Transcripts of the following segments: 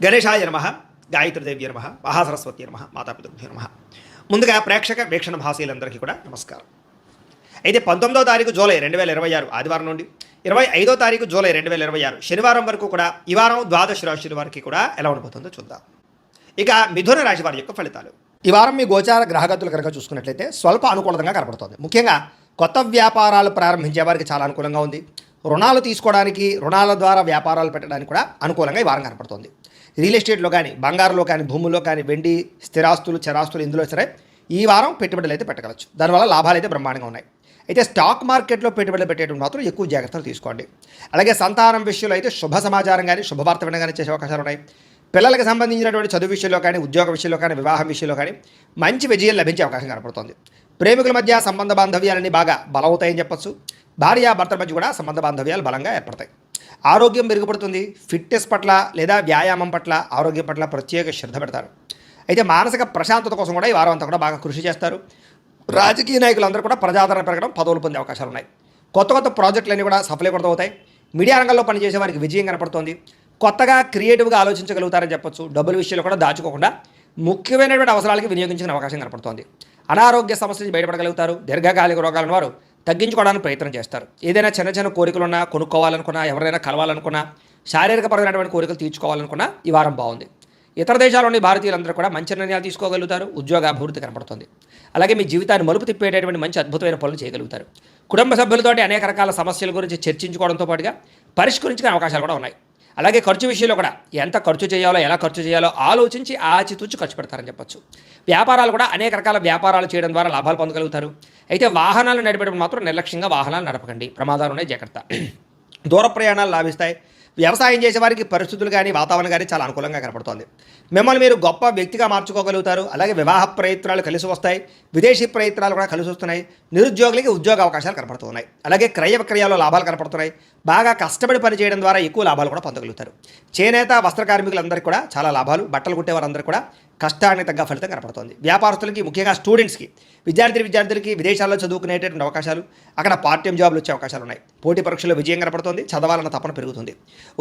గణేశాయ నమః, గాయత్రీదేవి నమః, మహాసరస్వతి నమః, మాతాపితృభ్యో నమః. ముందుగా ప్రేక్షక వీక్షణ భాషలందరికీ కూడా నమస్కారం. అయితే 19వ తారీఖు జూలై 2026 ఆదివారం నుండి 25వ తారీఖు జూలై 2026 శనివారం వరకు కూడా ఈ వారం ద్వాదశ రాశుల వారికి కూడా ఎలా ఉండబోతుందో చూద్దాం. ఇక మిథున రాశి వారి యొక్క ఫలితాలు. ఈ వారం మీ గోచార గ్రహగతులు కనుక చూసుకున్నట్లయితే స్వల్ప అనుకూలంగా కనపడుతోంది. ముఖ్యంగా కొత్త వ్యాపారాలు ప్రారంభించే వారికి చాలా అనుకూలంగా ఉంది. రుణాలు తీసుకోవడానికి, రుణాల ద్వారా వ్యాపారాలు పెట్టడానికి కూడా అనుకూలంగా ఈ వారం కనపడుతోంది. రియల్ ఎస్టేట్లో కానీ, బంగారులో కానీ, భూముల్లో కానీ, వెండి, స్థిరాస్తులు, చరాస్తులు ఇందులో సరే ఈ వారం పెట్టుబడులు అయితే పెట్టగలచ్చు. దానివల్ల లాభాలు అయితే బ్రహ్మాండంగా ఉన్నాయి. అయితే స్టాక్ మార్కెట్లో పెట్టుబడులు పెట్టేటప్పుడు మాత్రం ఎక్కువ జాగ్రత్తలు తీసుకోండి. అలాగే సంతానం విషయంలో అయితే శుభ సమాచారం కానీ, శుభవార్త వినగానే చేసే అవకాశాలు ఉన్నాయి. పిల్లలకు సంబంధించినటువంటి చదువు విషయంలో కానీ, ఉద్యోగ విషయంలో కానీ, వివాహం విషయంలో కానీ మంచి విజయం లభించే అవకాశం కనపడుతుంది. ప్రేమికుల మధ్య సంబంధ బాంధవ్యాలన్నీ బాగా బలవుతాయని చెప్పొచ్చు. భార్యాభర్తల మధ్య కూడా సంబంధ బాంధవ్యాలు బలంగా ఏర్పడతాయి. ఆరోగ్యం మెరుగుపడుతుంది. ఫిట్నెస్ పట్ల లేదా వ్యాయామం పట్ల, ఆరోగ్యం పట్ల ప్రత్యేక శ్రద్ధ పెడతారు. అయితే మానసిక ప్రశాంతత కోసం కూడా ఈ వారం అంతా కూడా బాగా కృషి చేస్తారు. రాజకీయ నాయకులందరూ కూడా ప్రజాదరణ పెరగడం, పదవులు పొందే అవకాశాలు ఉన్నాయి. కొత్త కొత్త ప్రాజెక్టులన్నీ కూడా సఫలీకృతమవుతాయి. మీడియా రంగంలో పనిచేసే వారికి విజయం కనపడుతోంది. కొత్తగా క్రియేటివ్గా ఆలోచించగలుగుతారని చెప్పొచ్చు. డబ్బుల విషయంలో కూడా దాచుకోకుండా ముఖ్యమైనటువంటి అవసరాలకి వినియోగించిన అవకాశం కనపడుతోంది. అనారోగ్య సమస్య నుంచి బయటపడగలుగుతారు. దీర్ఘకాలిక రోగాలను వారు తగ్గించుకోవడానికి ప్రయత్నం చేస్తారు. ఏదైనా చిన్న చిన్న కోరికలున్నా, కొనుక్కోవాలనుకున్నా, ఎవరైనా కలవాలనుకున్నా, శారీరకపరమైనటువంటి కోరికలు తీర్చుకోవాలనుకున్నా ఈ వారం బాగుంది. ఇతర దేశాల్లోని భారతీయులందరూ కూడా మంచి నిర్ణయాలు తీసుకోగలుగుతారు. ఉద్యోగ అభివృద్ధి కనపడుతుంది. అలాగే మీ జీవితాన్ని మలుపు తిప్పేటటువంటి మంచి అద్భుతమైన పనులు చేయగలుగుతారు. కుటుంబ సభ్యులతోటి అనేక రకాల సమస్యల గురించి చర్చించుకోవడంతో పాటుగా పరిష్కరించుకునే అవకాశాలు కూడా ఉన్నాయి. అలాగే ఖర్చు విషయంలో కూడా ఎంత ఖర్చు చేయాలో, ఎలా ఖర్చు చేయాలో ఆలోచించి ఆచితూచి ఖర్చు పెడతారని చెప్పొచ్చు. వ్యాపారాలు కూడా అనేక రకాల వ్యాపారాలు చేయడం ద్వారా లాభాలు పొందగలుగుతారు. అయితే వాహనాలు నడిపేటప్పుడు మాత్రం నిర్లక్ష్యంగా వాహనాలు నడపకండి, ప్రమాదాలు ఉన్నాయి, జాగ్రత్త. దూర ప్రయాణాలు లాభిస్తాయి. వ్యవసాయం చేసే వారికి పరిస్థితులు కానీ, వాతావరణం కానీ చాలా అనుకూలంగా కనపడుతోంది. మిమ్మల్ని మీరు గొప్ప వ్యక్తిగా మార్చుకోగలుగుతారు. అలాగే వివాహ ప్రయత్నాలు కలిసి వస్తాయి. విదేశీ ప్రయత్నాలు కూడా కలిసి వస్తున్నాయి. నిరుద్యోగులకి ఉద్యోగ అవకాశాలు కనపడుతున్నాయి. అలాగే క్రయ విక్రయాల్లో లాభాలు కనపడుతున్నాయి. బాగా కష్టపడి పని చేయడం ద్వారా ఎక్కువ లాభాలు కూడా పొందగలుగుతారు. చేనేత వస్త్ర కార్మికులందరికీ కూడా చాలా లాభాలు. బట్టలు కుట్టే వారందరూ కూడా కష్టానికి తగ్గ ఫలితం కనపడుతుంది. వ్యాపారస్తులకి, ముఖ్యంగా స్టూడెంట్స్కి, విద్యార్థులకి విదేశాల్లో చదువుకునేటటువంటి అవకాశాలు, అక్కడ పార్ట్ టైం జాబ్లు వచ్చే అవకాశాలు ఉన్నాయి. పోటీ పరీక్షల్లో విజయం కనపడుతుంది. చదవాలన్న తపన పెరుగుతుంది.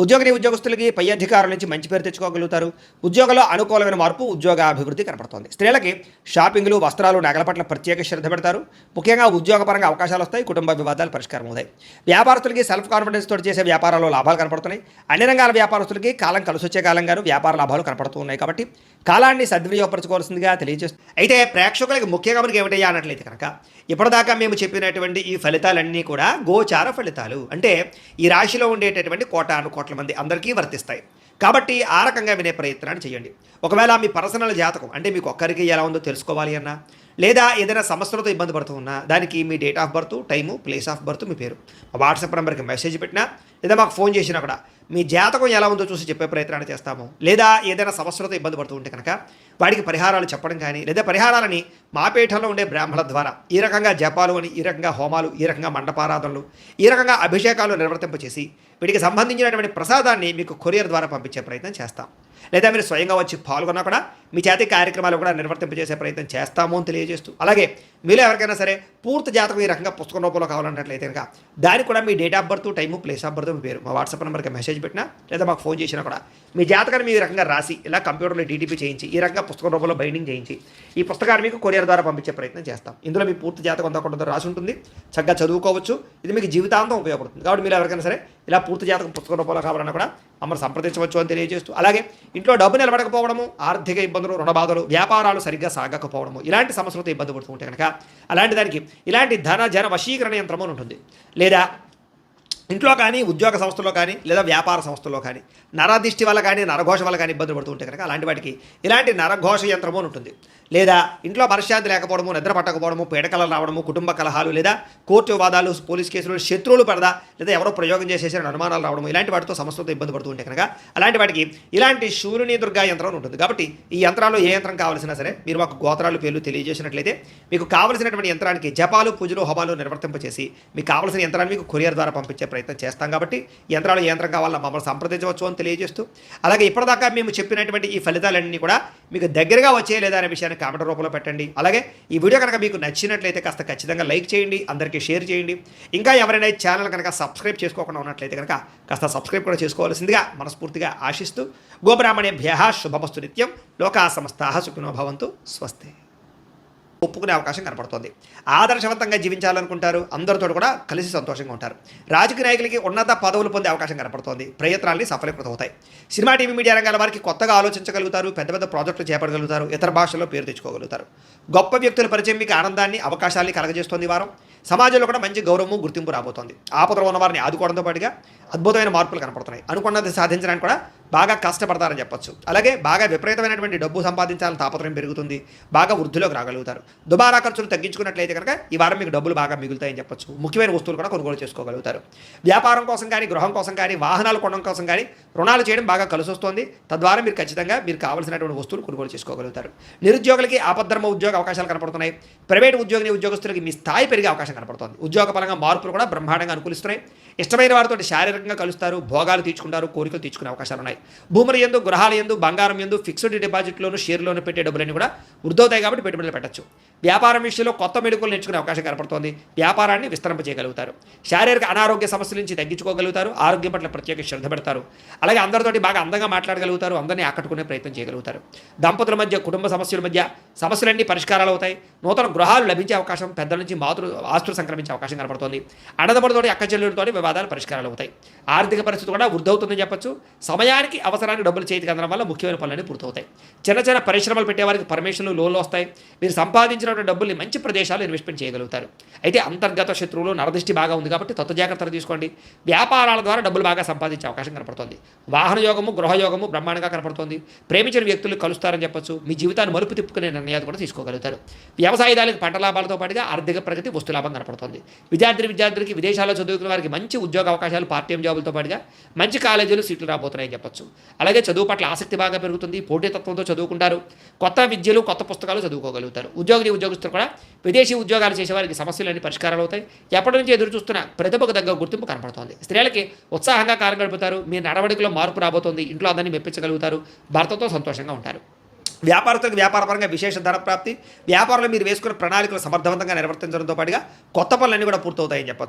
ఉద్యోగస్తులకి పై అధికారుల నుంచి మంచి పేరు తెచ్చుకోగలుగుతారు. ఉద్యోగంలో అనుకూలమైన మార్పు, ఉద్యోగ అభివృద్ధి కనపడుతుంది. స్త్రీలకి షాపింగ్లు, వస్త్రాలు, నగల పట్ల ప్రత్యేక శ్రద్ధ పెడతారు. ముఖ్యంగా ఉద్యోగపరంగా అవకాశాలు వస్తాయి. కుటుంబ వివాదాలు పరిష్కారం అవుతాయి. వ్యాపారస్తులకి సెల్ఫ్ కాన్ఫిడెన్స్ తోటి చేసే వ్యాపారాల్లో లాభాలు కనపడుతున్నాయి. అన్ని రంగాల వ్యాపారస్తులకి కాలం కలిసి వచ్చే కాలంగాను వ్యాపార లాభాలు కనపడుతూ ఉన్నాయి. కాబట్టి కాలాన్ని సద్వినియోగపరచుకోవాల్సిందిగా తెలియజేస్తుంది. అయితే ప్రేక్షకులకి ముఖ్యంగా మనకి ఏమిటయ్యా అన్నట్లయితే కనుక, ఇప్పటిదాకా మేము చెప్పినటువంటి ఈ ఫలితాలన్నీ కూడా గోచార ఫలితాలు. అంటే ఈ రాశిలో ఉండేటటువంటి కోట్ల మంది అందరికీ వర్తిస్తాయి. కాబట్టి ఆ రకంగా వినే ప్రయత్నాన్ని చేయండి. ఒకవేళ మీ పర్సనల్ జాతకం అంటే మీకు ఒక్కరికి ఎలా ఉందో తెలుసుకోవాలి అన్నా, లేదా ఏదైనా సమస్యలతో ఇబ్బంది పడుతూ ఉన్నా, దానికి మీ date of birth, time, place of birth, మీ పేరు వాట్సాప్ నెంబర్కి మెసేజ్ పెట్టినా, లేదా మాకు ఫోన్ చేసినా కూడా మీ జాతకం ఎలా ఉందో చూసి చెప్పే ప్రయత్నాన్ని చేస్తాము. లేదా ఏదైనా సమస్యలతో ఇబ్బంది పడుతూ ఉంటే కనుక వాడికి పరిహారాలు చెప్పడం కానీ, లేదా పరిహారాలని మా పీఠంలో ఉండే బ్రాహ్మణుల ద్వారా ఈ రకంగా జపాలు అని, ఈ రకంగా హోమాలు, ఈ రకంగా మండపారాధనలు, ఈ రకంగా అభిషేకాలు నిర్వర్తింపచేసి వీటికి సంబంధించినటువంటి ప్రసాదాన్ని మీకు కొరియర్ ద్వారా పంపించే ప్రయత్నం చేస్తాం. లేదా మీరు స్వయంగా వచ్చి పాల్గొన్నా కూడా మీ చేతి కార్యక్రమాలు కూడా నిర్వర్తింపజేసే ప్రయత్నం చేస్తాము అని తెలియజేస్తూ, అలాగే మీలో ఎవరికైనా సరే పూర్తి జాతకం ఈ రకంగా పుస్తకం రూపంలో కావాలన్నట్లయితే కనుక దానికి కూడా మీ date of birth, time, place of birth, మీ పేరు మా వాట్సాప్ నెంబర్కి మెసేజ్ పెట్టినా, లేదా మాకు ఫోన్ చేసినా కూడా మీ జాతకాన్ని మీ రకంగా రాసి ఇలా కంప్యూటర్లో డీటీపీ చేయించి, ఈ రకంగా పుస్తకం రూపంలో బైండింగ్ చేయించి ఈ పుస్తకాన్ని మీకు కొరియర్ ద్వారా పంపించే ప్రయత్నం చేస్తాం. ఇందులో మీ పూర్తి జాతకం అంతా కూడా రాసి ఉంటుంది. చక్కగా చదువుకోవచ్చు. ఇది మీకు జీవితాంతం ఉపయోగపడుతుంది. కాబట్టి మీరు ఎవరికైనా సరే ఇలా పూర్తి జాతకం పుస్తకం రూపంలో కావాలన్నా కూడా మమ్మల్ని సంప్రదించవచ్చు అని తెలియజేస్తూ, అలాగే ఇంట్లో డబ్బు నిలబడకపోవడము, ఆర్థిక ఇబ్బందులు, రుణ బాధలు, వ్యాపారాలు సరిగ్గా సాగకపోవడము, ఇలాంటి సమస్యలతో ఇబ్బంది పడుతూ ఉంటే కనుక అలాంటి దానికి ఇలాంటి ధన జన వశీకరణ యంత్రము అని ఉంటుంది. లేదా ఇంట్లో కానీ, ఉద్యోగ సంస్థలో కానీ, లేదా వ్యాపార సంస్థల్లో కానీ నరదిష్టి వల్ల కానీ, నరఘోష వల్ల కానీ ఇబ్బందులు పడుతూ ఉంటే కనుక అలాంటి వాటికి ఇలాంటి నరఘోష యంత్రము అని ఉంటుంది. లేదా ఇంట్లో మనశ్శాంతి లేకపోవడము, నిద్ర పట్టకపోవడము, పీడకలలు రావడము, కుటుంబ కలహాలు, లేదా కోర్టు వివాదాలు, పోలీస్ కేసులు, శత్రువులు పడదా, లేదా ఎవరో ప్రయోగం చేసేసిన అనుమానాలు రావడము, ఇలాంటి వాటితో సమస్యలతో ఇబ్బంది పడుతూ ఉంటే కనుక అలాంటి వాటికి ఇలాంటి శూరుని దుర్గా యంత్రం ఉంటుంది. కాబట్టి ఈ యంత్రాల్లో ఏ యంత్రం కావాల్సినా సరే మీరు మాకు గోత్రాలు, పేర్లు తెలియజేసినట్లయితే మీకు కావలసినటువంటి యంత్రానికి జపాలు, పూజలు, హోమాలు నిర్వర్తింపచేసి మీకు కావలసిన యంత్రాన్ని మీకు కొరియర్ ద్వారా పంపించే ప్రయత్నం చేస్తాం కాబట్టి యంత్రాలు ఏ యంత్రం కావాలన్నా మమ్మల్ని సంప్రదించవచ్చు అని తెలియజేస్తూ, అలాగే ఇప్పటిదాకా మేము చెప్పినటువంటి ఈ ఫలితాలన్నీ కూడా మీకు దగ్గరగా వచ్చే లేదా అనే విషయాన్ని కామెంట్ రూపంలో పెట్టండి. అలాగే ఈ వీడియో కనుక మీకు నచ్చినట్లయితే కాస్త ఖచ్చితంగా లైక్ చేయండి, అందరికీ షేర్ చేయండి. ఇంకా ఎవరైనా ఈ ఛానల్ కనుక సబ్స్క్రైబ్ చేసుకోకుండా ఉన్నట్లయితే కనుక కాస్త సబ్స్క్రైబ్ కూడా చేసుకోవాల్సిందిగా మనస్ఫూర్తిగా ఆశిస్తూ, గోబ్రాహ్మణేభ్యః శుభమస్తు నిత్యం, లోకా సమస్తాః సుఖినో భవంతు, స్వస్తి. ఒప్పుకునే అవకాశం కనపడుతోంది. ఆదర్శవంతంగా జీవించాలనుకుంటారు, అందరితో కూడా కలిసి సంతోషంగా ఉంటారు. రాజకీయ నాయకులకి ఉన్నత పదవులు పొందే అవకాశం కనపడుతోంది. ప్రయత్నాలని సఫలీకృతం అవుతాయి. సినిమా టీవీ మీడియా రంగాల వారికి కొత్తగా ఆలోచించగలుగుతారు, పెద్ద పెద్ద ప్రాజెక్టులు చేపట్టగలుగుతారు, ఇతర భాషల్లో పేరు తెచ్చుకోగలుగుతారు. గొప్ప వ్యక్తుల పరిచయం మీకు ఆనందాన్ని, అవకాశాన్ని కలగజేస్తోంది. వారం సమాజంలో కూడా మంచి గౌరవము, గుర్తింపు రాబోతోంది. ఆపదలో ఉన్న వారిని ఆదుకోవడంతో పాటుగా అద్భుతమైన మార్పులు కనపడుతున్నాయి. అనుకున్నది సాధించడానికి కూడా బాగా కష్టపడతారని చెప్పొచ్చు. అలాగే బాగా విపరీతమైనటువంటి డబ్బు సంపాదించాలని తాపత్రయం పెరుగుతుంది. బాగా వృద్ధిలోకి రాగలుగుతారు. దుబారా ఖర్చులు తగ్గించుకున్నట్లయితే కనుక ఈ వారం మీకు డబ్బులు బాగా మిగులుతాయని చెప్పొచ్చు. ముఖ్యమైన వస్తువులు కూడా కొనుగోలు చేసుకోగలుగుతారు. వ్యాపారం కోసం కానీ, గృహం కోసం కానీ, వాహనాలు కొనడం కోసం కానీ రుణాలు చేయడం బాగా కలిసి వస్తుంది. తద్వారా మీరు ఖచ్చితంగా మీరు కావాల్సినటువంటి వస్తువులు కొనుగోలు చేసుకోగలుగుతారు. నిరుద్యోగులకి ఆపద్ధర్మ ఉద్యోగ అవకాశాలు కనపడుతున్నాయి. ప్రైవేట్ ఉద్యోగస్తులకి మీ స్థాయి పెరిగే అవకాశం కనపడుతుంది. ఉద్యోగ పరంగా మార్పులు కూడా బ్రహ్మాండంగా అనుకూలిస్తున్నాయి. ఇష్టమైన వారితో శారీరకంగా కలుస్తారు, భోగాలు తీర్చుకుంటారు, కోరికలు తీర్చుకునే అవకాశాలు ఉన్నాయి. భూముల యందు, గృహాల యందు, బంగారం యందు, ఫిక్స్డ్ డిపాజిట్లోను, షేర్లోను పెట్టే డబ్బులన్నీ కూడా వృద్ధవుతాయి కాబట్టి పెట్టుబడులు పెట్టచ్చు. వ్యాపారం విషయంలో కొత్త మెళుకువలు నేర్చుకునే అవకాశం కనపడుతోంది. వ్యాపారాన్ని విస్తరింపజేయగలుగుతారు. శారీరక అనారోగ్య సమస్యల నుంచి తగ్గించుకోగలుగుతారు. ఆరోగ్యం పట్ల ప్రత్యేక శ్రద్ధ పెడతారు. అలాగే అందరితోటి బాగా అందంగా మాట్లాడగలుగుతారు. అందరినీ ఆకట్టుకునే ప్రయత్నం చేయగలుగుతారు. దంపతుల మధ్య, కుటుంబ సమస్యల మధ్య సమస్యలన్నీ పరిష్కారాలు అవుతాయి. నూతన గృహాలు లభించే అవకాశం, పెద్దల నుంచి ఆస్తులు సంక్రమించే అవకాశం కనపడుతోంది. అన్నదమ్ములతోటి, అక్క చెల్లెలతోటి వివాదాలు పరిష్కారాలు అవుతాయి. ఆర్థిక పరిస్థితి కూడా వృద్ధవుతుందని చెప్పచ్చు. సమయానికి అవసరానికి డబ్బులు చేతికి అందడం వల్ల ముఖ్యమైన పనులన్నీ పూర్తవుతాయి. చిన్న చిన్న పరిశ్రమలు పెట్టేవారికి పర్మిషన్లు, లోన్లు వస్తాయి. మీరు సంపాదించినటువంటి డబ్బుల్ని మంచి ప్రదేశాలు ఇన్వెస్ట్మెంట్ చేయగలుగుతారు. అయితే అంతర్గత శత్రువులు, నరదృష్టి బాగా ఉంది కాబట్టి తత్వ జాగ్రత్తలు తీసుకోండి. వ్యాపారాల ద్వారా డబ్బులు బాగా సంపాదించే అవకాశం కనపడుతుంది. వాహన యోగము, గృహయోగము బ్రహ్మాండంగా కనపడుతుంది. ప్రేమించిన వ్యక్తులు కలుస్తారని చెప్పొచ్చు. మీ జీవితాన్ని మలుపు తిప్పుకునే నిర్ణయాలు కూడా తీసుకోగలుగుతారు. వ్యవసాయదారులకు పంట లాభాలతో పాటుగా ఆర్థిక ప్రగతి, వస్తు లాభం కనపడుతుంది. విద్యార్థులకి విదేశాల్లో చదువుకున్న వారికి మంచి ఉద్యోగ అవకాశాలు, పార్ట్ టైం జాబులతో పాటుగా మంచి కాలేజీలు, సీట్లు రాబోతున్నాయని చెప్పొచ్చు. అలాగే చదువు పట్ల ఆసక్తి బాగా పెరుగుతుంది. పోటీతత్వంతో చదువుకుంటారు. కొత్త విద్యలు, కొత్త పుస్తకాలు చదువుకోగలుగుతారు. ఉద్యోగస్తులు కూడా విదేశీ ఉద్యోగాలు చేసే వారికి సమస్యలన్నీ పరిష్కారాలు అవుతాయి. ఎప్పటి నుంచి ఎదురు చూస్తున్న ప్రతిభకు తగ్గ గుర్తింపు కనపడుతోంది. స్త్రీలకి ఉత్సాహంగా కాలం గడుపుతారు. మీ నడవడికలో మార్పు రాబోతోంది. ఇంట్లో అందరినీ మెప్పించగలుగుతారు. భర్తతో సంతోషంగా ఉంటారు. వ్యాపారస్తులకు వ్యాపారపరంగా విశేష ధన ప్రాప్తి. వ్యాపారంలో మీరు వేసుకున్న ప్రణాళికలు సమర్థవంతంగా నిర్వర్తించడంతో పాటుగా కొత్త పనులన్నీ కూడా పూర్తవుతాయని చెప్పచ్చు.